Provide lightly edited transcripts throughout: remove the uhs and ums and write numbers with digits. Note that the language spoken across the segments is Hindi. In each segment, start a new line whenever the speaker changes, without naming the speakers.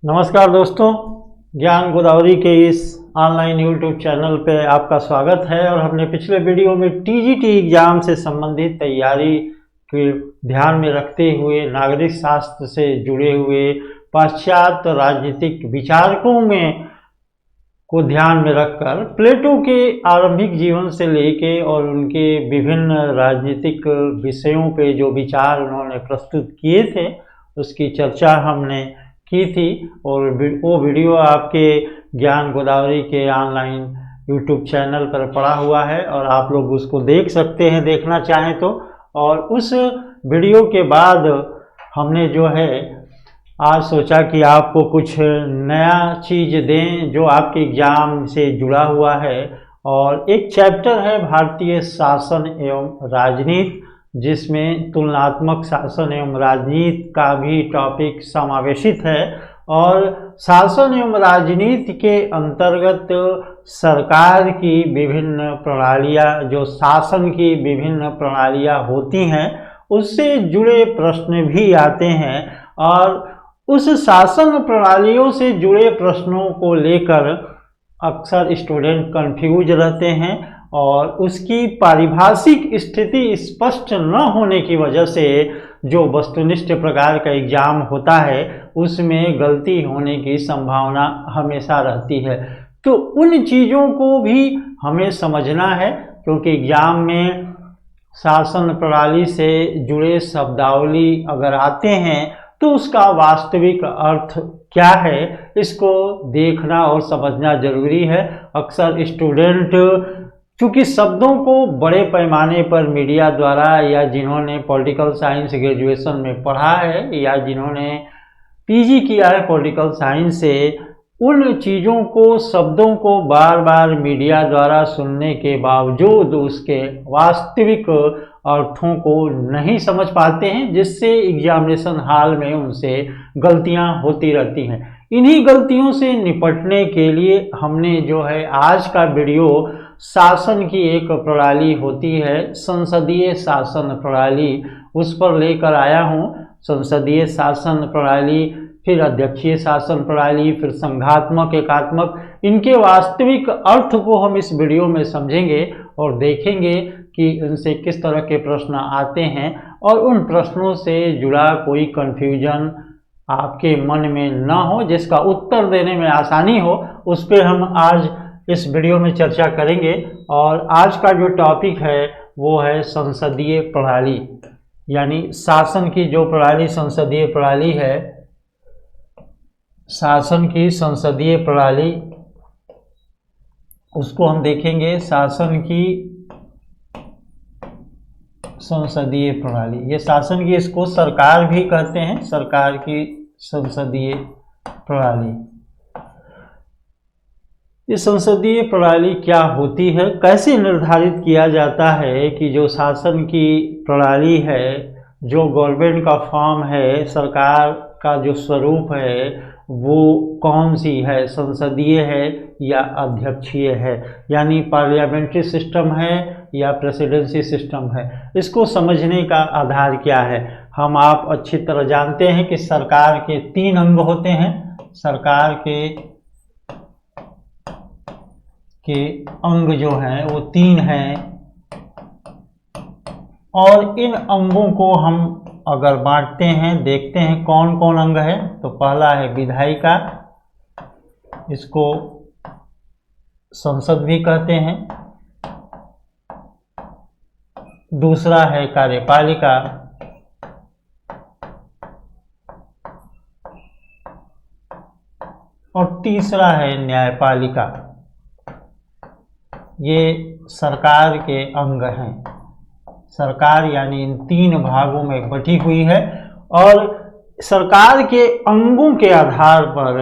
नमस्कार दोस्तों, ज्ञान गोदावरी के इस ऑनलाइन यूट्यूब चैनल पे आपका स्वागत है। और हमने पिछले वीडियो में टीजीटी एग्जाम से संबंधित तैयारी के ध्यान में रखते हुए नागरिक शास्त्र से जुड़े हुए पाश्चात्य राजनीतिक विचारकों में को ध्यान में रखकर प्लेटो के आरंभिक जीवन से लेके और उनके विभिन्न राजनीतिक विषयों पे जो विचार उन्होंने प्रस्तुत किए थे उसकी चर्चा हमने की थी। और वो वीडियो आपके ज्ञान गोदावरी के ऑनलाइन यूट्यूब चैनल पर पड़ा हुआ है और आप लोग उसको देख सकते हैं, देखना चाहें तो। और उस वीडियो के बाद हमने जो है आज सोचा कि आपको कुछ नया चीज़ दें जो आपके एग्ज़ाम से जुड़ा हुआ है। और एक चैप्टर है भारतीय शासन एवं राजनीति, जिसमें तुलनात्मक शासन एवं राजनीति का भी टॉपिक समावेशित है। और शासन एवं राजनीति के अंतर्गत सरकार की विभिन्न प्रणालियाँ, जो शासन की विभिन्न प्रणालियाँ होती हैं, उससे जुड़े प्रश्न भी आते हैं। और उस शासन प्रणालियों से जुड़े प्रश्नों को लेकर अक्सर स्टूडेंट कंफ्यूज रहते हैं और उसकी पारिभाषिक स्थिति स्पष्ट न होने की वजह से जो वस्तुनिष्ठ प्रकार का एग्जाम होता है उसमें गलती होने की संभावना हमेशा रहती है। तो उन चीज़ों को भी हमें समझना है, क्योंकि एग्जाम में शासन प्रणाली से जुड़े शब्दावली अगर आते हैं तो उसका वास्तविक अर्थ क्या है, इसको देखना और समझना जरूरी है। अक्सर स्टूडेंट चूँकि शब्दों को बड़े पैमाने पर मीडिया द्वारा, या जिन्होंने पॉलिटिकल साइंस ग्रेजुएशन में पढ़ा है या जिन्होंने पीजी किया है पॉलिटिकल साइंस से, उन चीज़ों को, शब्दों को बार बार मीडिया द्वारा सुनने के बावजूद उसके वास्तविक अर्थों को नहीं समझ पाते हैं, जिससे एग्जामिनेशन हॉल में उनसे गलतियां होती रहती हैं। इन्हीं गलतियों से निपटने के लिए हमने जो है आज का वीडियो शासन की एक प्रणाली होती है, संसदीय शासन प्रणाली, उस पर लेकर आया हूँ। संसदीय शासन प्रणाली, फिर अध्यक्षीय शासन प्रणाली, फिर संघात्मक, एकात्मक, इनके वास्तविक अर्थ को हम इस वीडियो में समझेंगे और देखेंगे कि इनसे किस तरह के प्रश्न आते हैं और उन प्रश्नों से जुड़ा कोई कन्फ्यूजन आपके मन में न हो, जिसका उत्तर देने में आसानी हो, उस पर हम आज इस वीडियो में चर्चा करेंगे। और आज का जो टॉपिक है वो है संसदीय प्रणाली, यानी शासन की जो प्रणाली संसदीय प्रणाली है, शासन की संसदीय प्रणाली, उसको हम देखेंगे। शासन की संसदीय प्रणाली, ये शासन की, इसको सरकार भी कहते हैं, सरकार की संसदीय प्रणाली। ये संसदीय प्रणाली क्या होती है, कैसे निर्धारित किया जाता है कि जो शासन की प्रणाली है, जो गवर्नमेंट का फॉर्म है, सरकार का जो स्वरूप है वो कौन सी है, संसदीय है या अध्यक्षीय है, यानी पार्लियामेंट्री सिस्टम है या प्रेसिडेंसी सिस्टम है। इसको समझने का आधार क्या है, हम आप अच्छी तरह जानते हैं कि सरकार के 3 अंग होते हैं। सरकार के अंग जो हैं वो 3 हैं, और इन अंगों को हम अगर बांटते हैं, देखते हैं कौन कौन अंग है, तो पहला है विधायिका, इसको संसद भी कहते हैं। दूसरा है कार्यपालिका, और तीसरा है न्यायपालिका। ये सरकार के अंग हैं। सरकार यानी इन 3 भागों में बटी हुई है, और सरकार के अंगों के आधार पर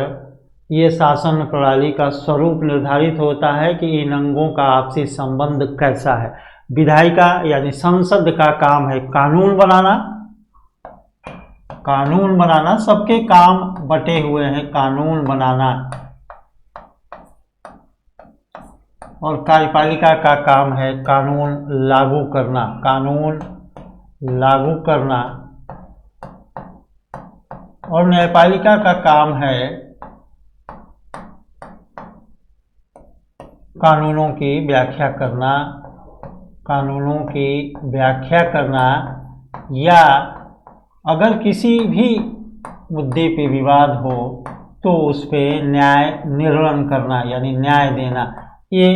ये शासन प्रणाली का स्वरूप निर्धारित होता है कि इन अंगों का आपसी संबंध कैसा है। विधायिका यानी संसद का काम है कानून बनाना, कानून बनाना, सबके काम बटे हुए हैं कानून बनाना। और कार्यपालिका का काम है कानून लागू करना, कानून लागू करना। और न्यायपालिका का काम है कानूनों की व्याख्या करना, कानूनों की व्याख्या करना, या अगर किसी भी मुद्दे पे विवाद हो तो उस पे न्याय निर्णय करना यानी न्याय देना। ये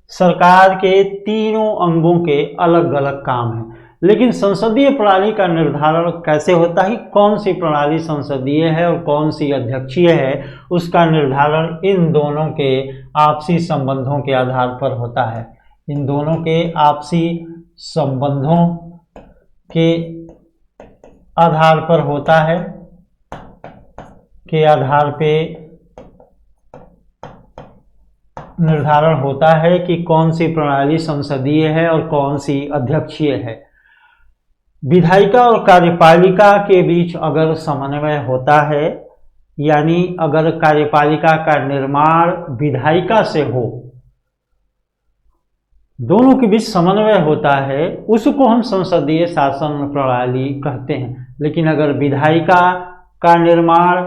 सरकार के तीनों अंगों के अलग अलग काम हैं। लेकिन संसदीय प्रणाली का निर्धारण कैसे होता है, कौन सी प्रणाली संसदीय है और कौन सी अध्यक्षीय है, उसका निर्धारण इन दोनों के आपसी संबंधों के आधार पर होता है। इन दोनों के आपसी संबंधों के आधार पर होता है, के आधार पे निर्धारण होता है कि कौन सी प्रणाली संसदीय है और कौन सी अध्यक्षीय है। विधायिका और कार्यपालिका के बीच अगर समन्वय होता है, यानी अगर कार्यपालिका का निर्माण विधायिका से हो, दोनों के बीच समन्वय होता है, उसको हम संसदीय शासन प्रणाली कहते हैं। लेकिन अगर विधायिका का निर्माण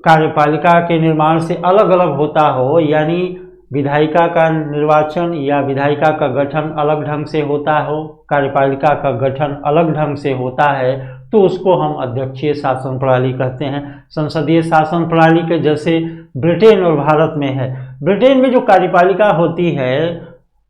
कार्यपालिका के निर्माण से अलग अलग होता हो, यानी विधायिका का निर्वाचन या विधायिका का गठन अलग ढंग से होता हो, कार्यपालिका का गठन अलग ढंग से होता है, तो उसको हम अध्यक्षीय शासन प्रणाली कहते हैं। संसदीय शासन प्रणाली के जैसे ब्रिटेन और भारत में है। ब्रिटेन में जो कार्यपालिका होती है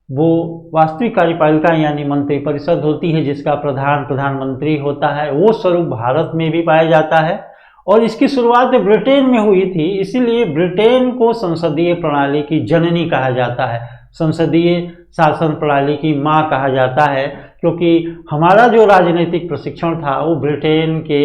वो वास्तविक कार्यपालिका यानी मंत्रिपरिषद होती है, जिसका प्रधान प्रधानमंत्री होता है। वो स्वरूप भारत में भी पाया जाता है और इसकी शुरुआत ब्रिटेन में हुई थी, इसीलिए ब्रिटेन को संसदीय प्रणाली की जननी कहा जाता है, संसदीय शासन प्रणाली की मां कहा जाता है, क्योंकि हमारा जो राजनीतिक प्रशिक्षण था वो ब्रिटेन के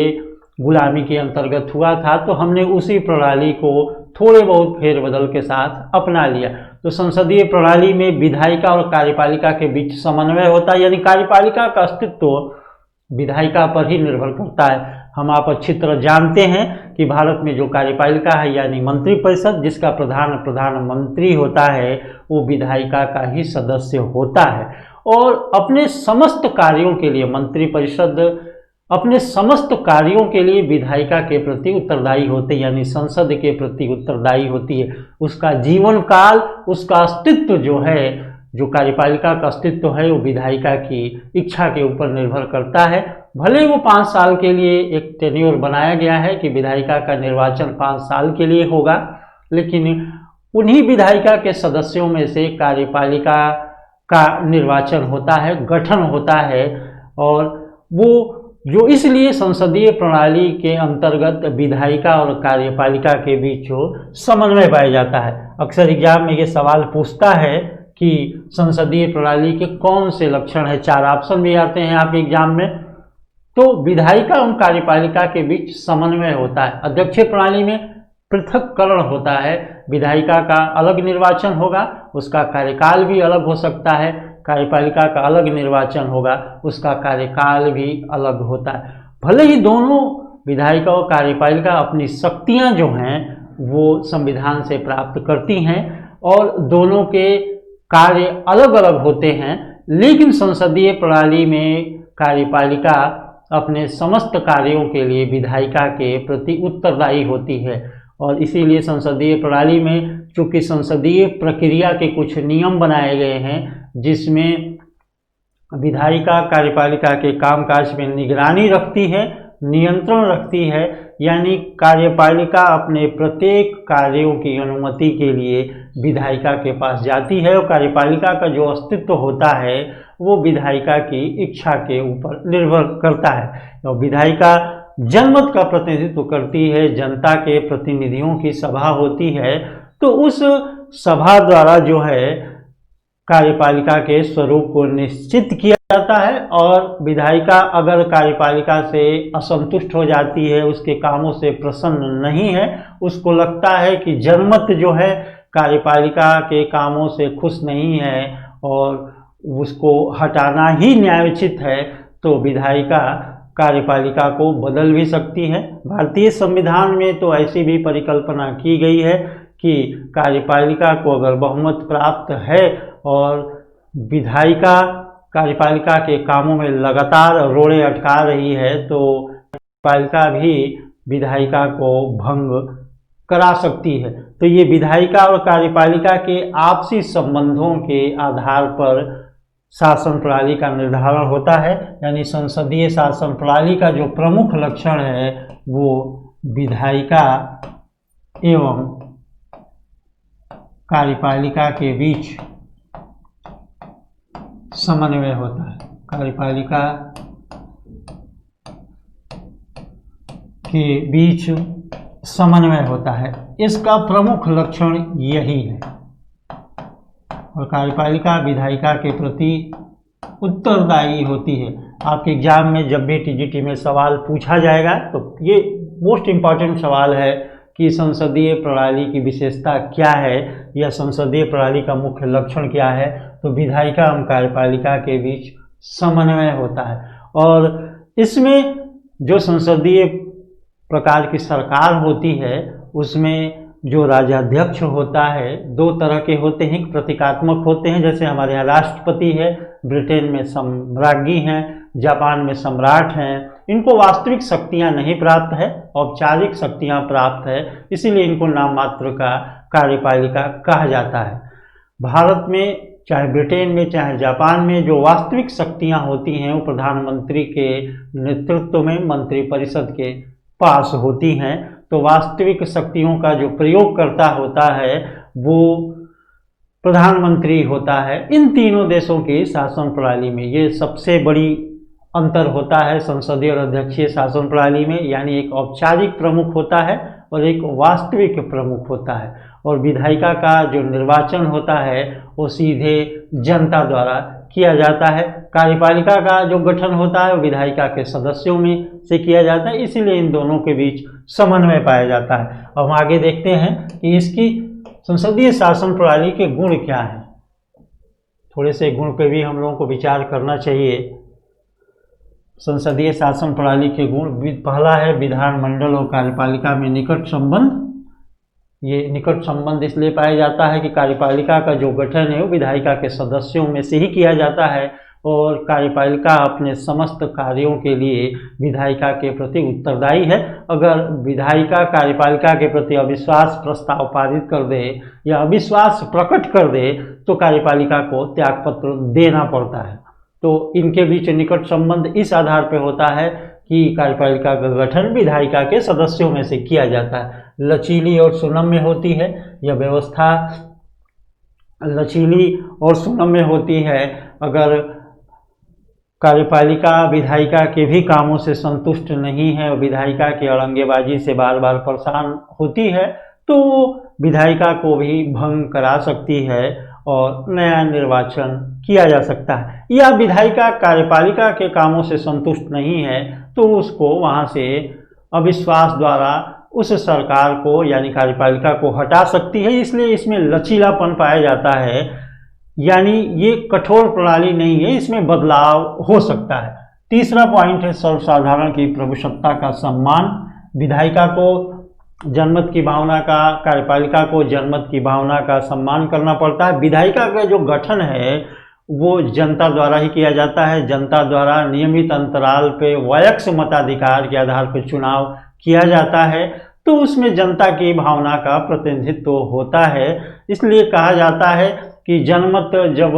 गुलामी के अंतर्गत हुआ था, तो हमने उसी प्रणाली को थोड़े बहुत फेरबदल के साथ अपना लिया। तो संसदीय प्रणाली में विधायिका और कार्यपालिका के बीच समन्वय होता है, यानी कार्यपालिका का अस्तित्व विधायिका पर ही निर्भर करता है। हम आप अच्छी तरह जानते हैं कि भारत में जो कार्यपालिका है यानी मंत्रिपरिषद, जिसका प्रधानमंत्री होता है, वो विधायिका का ही सदस्य होता है और अपने समस्त कार्यों के लिए मंत्रिपरिषद अपने समस्त कार्यों के लिए विधायिका के प्रति उत्तरदायी होते हैं, यानी संसद के प्रति उत्तरदायी होती है। उसका जीवन काल, उसका अस्तित्व जो है, जो कार्यपालिका का अस्तित्व है, वो विधायिका की इच्छा के ऊपर निर्भर करता है। भले वो 5 साल के लिए एक टेन्योर बनाया गया है कि विधायिका का निर्वाचन 5 साल के लिए होगा, लेकिन उन्हीं विधायिका के सदस्यों में से कार्यपालिका का निर्वाचन होता है, गठन होता है, और वो जो इसलिए संसदीय प्रणाली के अंतर्गत विधायिका और कार्यपालिका के बीच समन्वय पाया जाता है। अक्सर एग्जाम में ये सवाल पूछता है कि संसदीय प्रणाली के कौन से लक्षण है, 4 ऑप्शन भी आते हैं आपके एग्जाम में। तो विधायिका और कार्यपालिका के बीच समन्वय होता है। अध्यक्षीय प्रणाली में पृथक्करण होता है, विधायिका का अलग निर्वाचन होगा, उसका कार्यकाल भी अलग हो सकता है, कार्यपालिका का अलग निर्वाचन होगा, उसका कार्यकाल भी अलग होता है। भले ही दोनों विधायिका और कार्यपालिका अपनी शक्तियां जो हैं वो संविधान से प्राप्त करती हैं और दोनों के कार्य अलग अलग होते हैं, लेकिन संसदीय प्रणाली में कार्यपालिका अपने समस्त कार्यों के लिए विधायिका के प्रति उत्तरदायी होती है। और इसीलिए संसदीय प्रणाली में चूंकि संसदीय प्रक्रिया के कुछ नियम बनाए गए हैं, जिसमें विधायिका कार्यपालिका के कामकाज में निगरानी रखती है, नियंत्रण रखती है, यानी कार्यपालिका अपने प्रत्येक कार्यों की अनुमति के लिए विधायिका के पास जाती है और कार्यपालिका का जो अस्तित्व होता है वो विधायिका की इच्छा के ऊपर निर्भर करता है। तो विधायिका जनमत का प्रतिनिधित्व करती है, जनता के प्रतिनिधियों की सभा होती है, तो उस सभा द्वारा जो है कार्यपालिका के स्वरूप को निश्चित किया जाता है। और विधायिका अगर कार्यपालिका से असंतुष्ट हो जाती है, उसके कामों से प्रसन्न नहीं है, उसको लगता है कि जनमत जो है कार्यपालिका के कामों से खुश नहीं है और उसको हटाना ही न्यायोचित है, तो विधायिका कार्यपालिका को बदल भी सकती है। भारतीय संविधान में तो ऐसी भी परिकल्पना की गई है कि कार्यपालिका को अगर बहुमत प्राप्त है और विधायिका कार्यपालिका के कामों में लगातार रोड़े अटका रही है, तो कार्यपालिका भी विधायिका को भंग करा सकती है। तो ये विधायिका और कार्यपालिका के आपसी संबंधों के आधार पर शासन प्रणाली का निर्धारण होता है। यानी संसदीय शासन प्रणाली का जो प्रमुख लक्षण है वो विधायिका एवं कार्यपालिका के बीच समन्वय होता है। कार्यपालिका के बीच समन्वय होता है, इसका प्रमुख लक्षण यही है। और कार्यपालिका विधायिका के प्रति उत्तरदायी होती है। आपके एग्जाम में जब भी टीजीटी में सवाल पूछा जाएगा तो ये मोस्ट इम्पॉर्टेंट सवाल है कि संसदीय प्रणाली की विशेषता क्या है या संसदीय प्रणाली का मुख्य लक्षण क्या है। तो विधायिका एवं कार्यपालिका के बीच समन्वय होता है। और इसमें जो संसदीय प्रकार की सरकार होती है उसमें जो राज्याध्यक्ष होता है दो तरह के होते हैं, प्रतीकात्मक होते हैं, जैसे हमारे यहाँ राष्ट्रपति है, ब्रिटेन में सम्राज्ञी हैं, जापान में सम्राट हैं। इनको वास्तविक शक्तियाँ नहीं प्राप्त है, औपचारिक शक्तियाँ प्राप्त है, इसीलिए इनको नाम मात्र का कार्यपालिका कहा जाता है। भारत में चाहे ब्रिटेन में चाहे जापान में जो वास्तविक शक्तियाँ होती हैं वो प्रधानमंत्री के नेतृत्व में मंत्रिपरिषद के पास होती हैं। तो वास्तविक शक्तियों का जो प्रयोग करता होता है वो प्रधानमंत्री होता है। इन तीनों देशों की शासन प्रणाली में ये सबसे बड़ी अंतर होता है संसदीय और अध्यक्षीय शासन प्रणाली में। यानी एक औपचारिक प्रमुख होता है और एक वास्तविक प्रमुख होता है। और विधायिका का जो निर्वाचन होता है वो सीधे जनता द्वारा किया जाता है। कार्यपालिका का जो गठन होता है वो विधायिका के सदस्यों में से किया जाता है, इसीलिए इन दोनों के बीच समन्वय पाया जाता है। अब हम आगे देखते हैं कि इसकी संसदीय शासन प्रणाली के गुण क्या हैं। थोड़े से गुण पे भी हम लोगों को विचार करना चाहिए। संसदीय शासन प्रणाली के गुण, पहला है विधानमंडल और कार्यपालिका में निकट संबंध। ये निकट संबंध इसलिए पाया जाता है कि कार्यपालिका का जो गठन है वो विधायिका के सदस्यों में से ही किया जाता है और कार्यपालिका अपने समस्त कार्यों के लिए विधायिका के प्रति उत्तरदायी है। अगर विधायिका कार्यपालिका के प्रति अविश्वास प्रस्ताव पारित कर दे या अविश्वास प्रकट कर दे तो कार्यपालिका को त्यागपत्र देना पड़ता है। तो इनके बीच निकट संबंध इस आधार पर होता है कि कार्यपालिका का गठन विधायिका के सदस्यों में से किया जाता है। लचीली और सुनम्य होती है, यह व्यवस्था लचीली और सुनम्य होती है। अगर कार्यपालिका विधायिका के भी कामों से संतुष्ट नहीं है और विधायिका की अड़ंगेबाजी से बार बार परेशान होती है तो विधायिका को भी भंग करा सकती है और नया निर्वाचन किया जा सकता है। या विधायिका कार्यपालिका के कामों से संतुष्ट नहीं है तो उसको वहां से अविश्वास द्वारा उस सरकार को यानी कार्यपालिका को हटा सकती है। इसलिए इसमें लचीलापन पाया जाता है, यानी ये कठोर प्रणाली नहीं है, इसमें बदलाव हो सकता है। तीसरा पॉइंट है सर्वसाधारण की प्रभुसत्ता का सम्मान। विधायिका को जनमत की भावना का, कार्यपालिका को जनमत की भावना का सम्मान करना पड़ता है। विधायिका का जो गठन है वो जनता द्वारा ही किया जाता है। जनता द्वारा नियमित अंतराल पे वयस्क मताधिकार के आधार पर चुनाव किया जाता है, तो उसमें जनता की भावना का प्रतिनिधित्व होता है। इसलिए कहा जाता है कि जनमत जब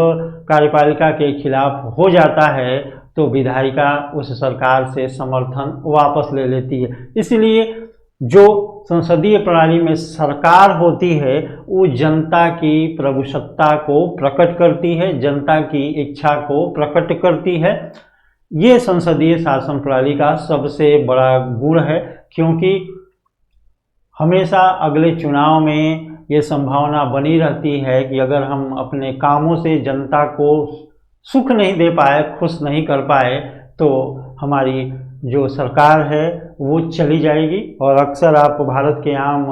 कार्यपालिका के खिलाफ हो जाता है तो विधायिका उस सरकार से समर्थन वापस ले लेती है। इसलिए जो संसदीय प्रणाली में सरकार होती है वो जनता की प्रभुसत्ता को प्रकट करती है, जनता की इच्छा को प्रकट करती है। ये संसदीय शासन प्रणाली का सबसे बड़ा गुण है, क्योंकि हमेशा अगले चुनाव में ये संभावना बनी रहती है कि अगर हम अपने कामों से जनता को सुख नहीं दे पाए, खुश नहीं कर पाए, तो हमारी जो सरकार है वो चली जाएगी। और अक्सर आप भारत के आम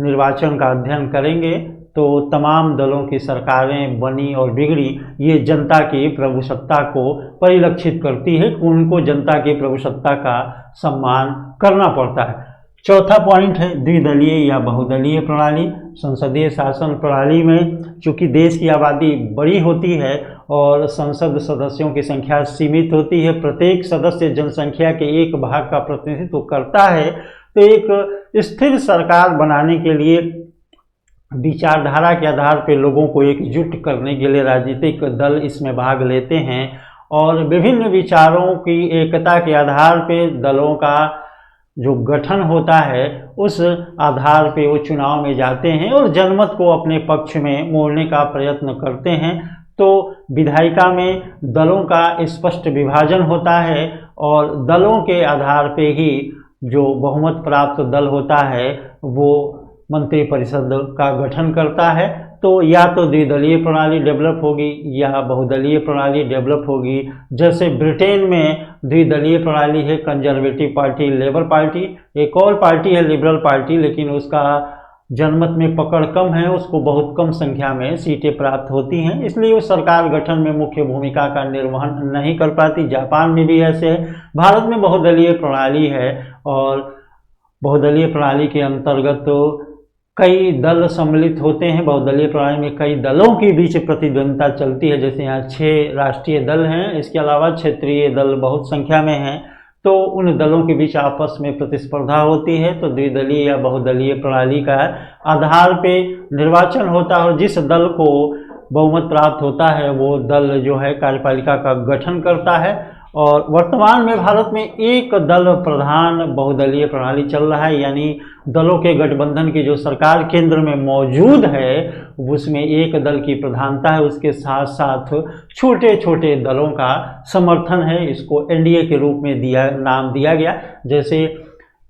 निर्वाचन का अध्ययन करेंगे तो तमाम दलों की सरकारें बनी और बिगड़ी, ये जनता की प्रभुसत्ता को परिलक्षित करती है। उनको जनता की प्रभुसत्ता का सम्मान करना पड़ता है। चौथा पॉइंट है द्विदलीय या बहुदलीय प्रणाली। संसदीय शासन प्रणाली में चूंकि देश की आबादी बड़ी होती है और संसद सदस्यों की संख्या सीमित होती है, प्रत्येक सदस्य जनसंख्या के एक भाग का प्रतिनिधित्व करता है, तो एक स्थिर सरकार बनाने के लिए विचारधारा के आधार पर लोगों को एकजुट करने के लिए राजनीतिक दल इसमें भाग लेते हैं और विभिन्न विचारों की एकता के आधार पर दलों का जो गठन होता है उस आधार पे वो चुनाव में जाते हैं और जनमत को अपने पक्ष में मोड़ने का प्रयत्न करते हैं। तो विधायिका में दलों का स्पष्ट विभाजन होता है और दलों के आधार पे ही जो बहुमत प्राप्त दल होता है वो मंत्रिपरिषद का गठन करता है। तो या तो द्विदलीय प्रणाली डेवलप होगी या बहुदलीय प्रणाली डेवलप होगी। जैसे ब्रिटेन में द्विदलीय प्रणाली है, कंजर्वेटिव पार्टी, लेबर पार्टी, एक और पार्टी है लिबरल पार्टी, लेकिन उसका जनमत में पकड़ कम है, उसको बहुत कम संख्या में सीटें प्राप्त होती हैं, इसलिए वो सरकार गठन में मुख्य भूमिका का निर्वहन नहीं कर पाती। जापान में भी ऐसे है। भारत में बहुदलीय प्रणाली है और बहुदलीय प्रणाली के अंतर्गत तो कई दल सम्मिलित होते हैं। बहुदलीय प्रणाली में कई दलों के बीच प्रतिद्वंदिता चलती है। जैसे यहाँ 6 राष्ट्रीय दल हैं, इसके अलावा क्षेत्रीय दल बहुत संख्या में हैं, तो उन दलों के बीच आपस में प्रतिस्पर्धा होती है। तो द्विदलीय या बहुदलीय प्रणाली का आधार पे निर्वाचन होता है और जिस दल को बहुमत प्राप्त होता है वो दल जो है कार्यपालिका का गठन करता है। और वर्तमान में भारत में एक दल प्रधान बहुदलीय प्रणाली चल रहा है, यानी दलों के गठबंधन की जो सरकार केंद्र में मौजूद है उसमें एक दल की प्रधानता है, उसके साथ साथ छोटे छोटे दलों का समर्थन है। इसको एनडीए के रूप में नाम दिया गया। जैसे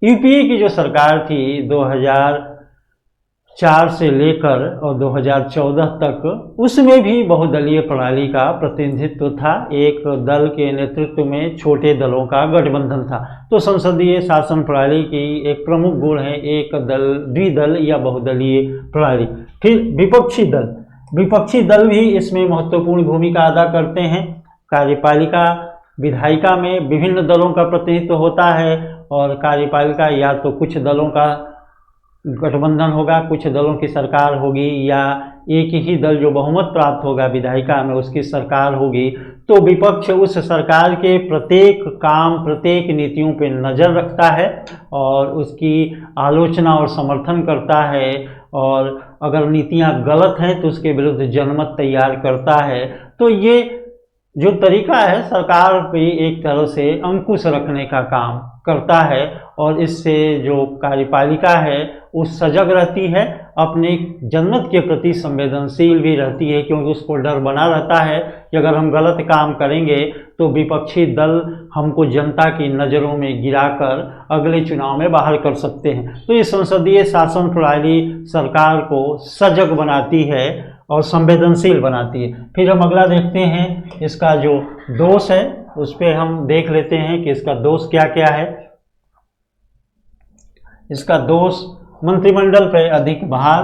यूपीए की जो सरकार थी 2004 से लेकर और 2014 तक, उसमें भी बहुदलीय प्रणाली का प्रतिनिधित्व था। एक दल के नेतृत्व में छोटे दलों का गठबंधन था। तो संसदीय शासन प्रणाली की एक प्रमुख गुण है एक दल, द्विदल या बहुदलीय प्रणाली। फिर विपक्षी दल भी इसमें महत्वपूर्ण भूमिका अदा करते हैं। कार्यपालिका विधायिका में विभिन्न दलों का प्रतिनिधित्व होता है और कार्यपालिका या तो कुछ दलों का गठबंधन होगा, कुछ दलों की सरकार होगी, या एक ही दल जो बहुमत प्राप्त होगा विधायिका में उसकी सरकार होगी। तो विपक्ष उस सरकार के प्रत्येक काम, प्रत्येक नीतियों पर नज़र रखता है और उसकी आलोचना और समर्थन करता है, और अगर नीतियां गलत हैं तो उसके विरुद्ध जनमत तैयार करता है। तो ये जो तरीका है सरकार पे एक तरह से अंकुश रखने का काम करता है और इससे जो कार्यपालिका है वो सजग रहती है, अपने जनमत के प्रति संवेदनशील भी रहती है, क्योंकि उसको डर बना रहता है कि अगर हम गलत काम करेंगे तो विपक्षी दल हमको जनता की नज़रों में गिराकर अगले चुनाव में बाहर कर सकते हैं। तो ये संसदीय शासन प्रणाली सरकार को सजग बनाती है और संवेदनशील बनाती है। फिर हम अगला देखते हैं, इसका जो दोष है उस पर हम देख लेते हैं कि इसका दोष क्या क्या है। इसका दोष मंत्रिमंडल पर अधिक भार,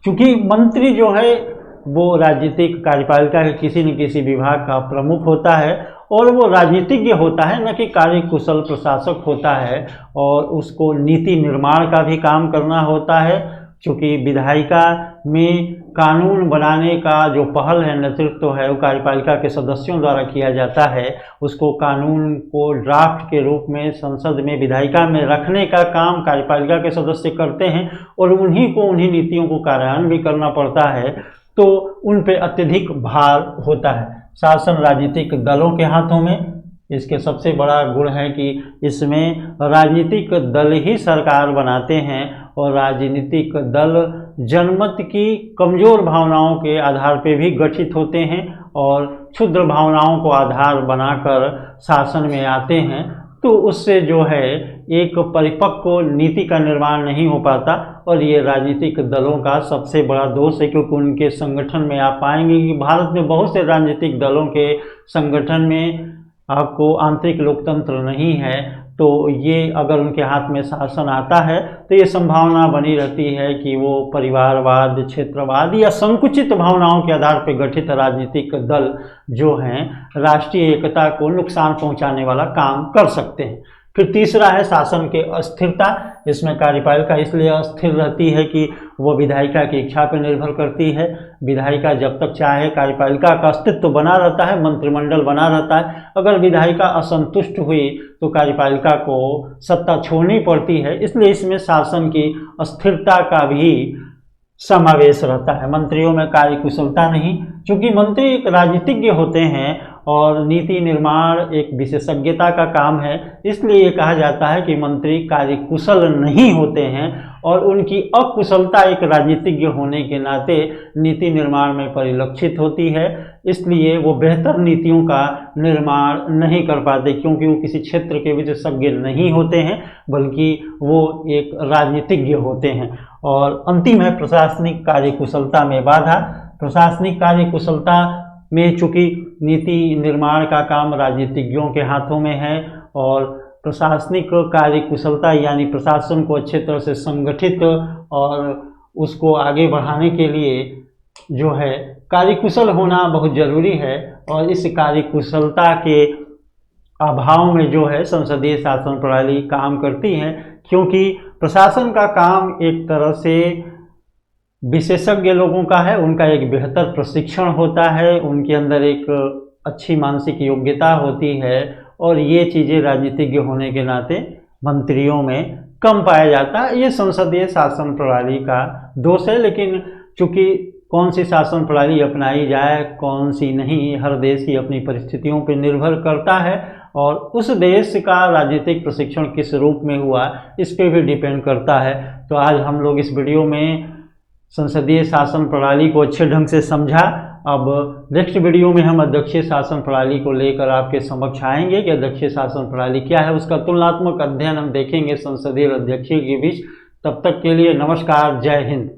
क्योंकि मंत्री जो है वो राजनीतिक कार्यपालिका के किसी न किसी विभाग का प्रमुख होता है और वो राजनीतिज्ञ होता है, न कि कार्यकुशल प्रशासक होता है, और उसको नीति निर्माण का भी काम करना होता है। क्योंकि विधायिका में कानून बनाने का जो पहल है, नेतृत्व है, वो कार्यपालिका के सदस्यों द्वारा किया जाता है। उसको कानून को ड्राफ्ट के रूप में संसद में विधायिका में रखने का काम कार्यपालिका के सदस्य करते हैं और उन्हीं को उन्हीं नीतियों को कार्यान्वयन भी करना पड़ता है। तो उन पे अत्यधिक भार होता है। शासन राजनीतिक दलों के हाथों में, इसके सबसे बड़ा गुण है कि इसमें राजनीतिक दल ही सरकार बनाते हैं और राजनीतिक दल जनमत की कमज़ोर भावनाओं के आधार पर भी गठित होते हैं और क्षुद्र भावनाओं को आधार बनाकर शासन में आते हैं। तो उससे जो है एक परिपक्व नीति का निर्माण नहीं हो पाता और ये राजनीतिक दलों का सबसे बड़ा दोष है। क्योंकि उनके संगठन में आप पाएंगे कि भारत में बहुत से राजनीतिक दलों के संगठन में आपको आंतरिक लोकतंत्र नहीं है। तो ये अगर उनके हाथ में शासन आता है तो ये संभावना बनी रहती है कि वो परिवारवाद, क्षेत्रवाद या संकुचित भावनाओं के आधार पर गठित राजनीतिक दल जो हैं राष्ट्रीय एकता को नुकसान पहुंचाने वाला काम कर सकते हैं। फिर तीसरा है शासन के अस्थिरता। इसमें कार्यपालिका इसलिए अस्थिर रहती है कि वो विधायिका की इच्छा पर निर्भर करती है। विधायिका जब तक चाहे, कार्यपालिका का अस्तित्व बना रहता है, मंत्रिमंडल बना रहता है। अगर विधायिका असंतुष्ट हुई तो कार्यपालिका को सत्ता छोड़नी पड़ती है। इसलिए इसमें शासन की अस्थिरता का भी समावेश रहता है। मंत्रियों में कार्यकुशलता नहीं, क्योंकि मंत्री एक राजनीतिज्ञ होते हैं और नीति निर्माण एक विशेषज्ञता का काम है, इसलिए ये कहा जाता है कि मंत्री कार्यकुशल नहीं होते हैं और उनकी अकुशलता एक राजनीतिज्ञ होने के नाते नीति निर्माण में परिलक्षित होती है। इसलिए वो बेहतर नीतियों का निर्माण नहीं कर पाते, क्योंकि वो किसी क्षेत्र के विशेषज्ञ नहीं होते हैं, बल्कि वो एक राजनीतिज्ञ होते हैं। और अंतिम है प्रशासनिक कार्यकुशलता में बाधा। प्रशासनिक कार्यकुशलता में चूंकि नीति निर्माण का काम राजनीतिज्ञों के हाथों में है और प्रशासनिक कार्यकुशलता यानी प्रशासन को अच्छे तरह से संगठित और उसको आगे बढ़ाने के लिए जो है कार्यकुशल होना बहुत ज़रूरी है। और इस कार्यकुशलता के अभाव में जो है संसदीय शासन प्रणाली काम करती है, क्योंकि प्रशासन का काम एक तरह से विशेषज्ञ लोगों का है। उनका एक बेहतर प्रशिक्षण होता है, उनके अंदर एक अच्छी मानसिक योग्यता होती है और ये चीज़ें राजनीतिज्ञ होने के नाते मंत्रियों में कम पाया जाता है। ये संसदीय शासन प्रणाली का दोष है। लेकिन चूँकि कौन सी शासन प्रणाली अपनाई जाए, कौन सी नहीं, हर देश की अपनी परिस्थितियों पर निर्भर करता है और उस देश का राजनीतिक प्रशिक्षण किस रूप में हुआ इस पे भी डिपेंड करता है। तो आज हम लोग इस वीडियो में संसदीय शासन प्रणाली को अच्छे ढंग से समझा। अब नेक्स्ट वीडियो में हम अध्यक्षीय शासन प्रणाली को लेकर आपके समक्ष आएंगे कि अध्यक्षीय शासन प्रणाली क्या है, उसका तुलनात्मक अध्ययन हम देखेंगे संसदीय और अध्यक्षीय के बीच। तब तक के लिए नमस्कार, जय हिंद।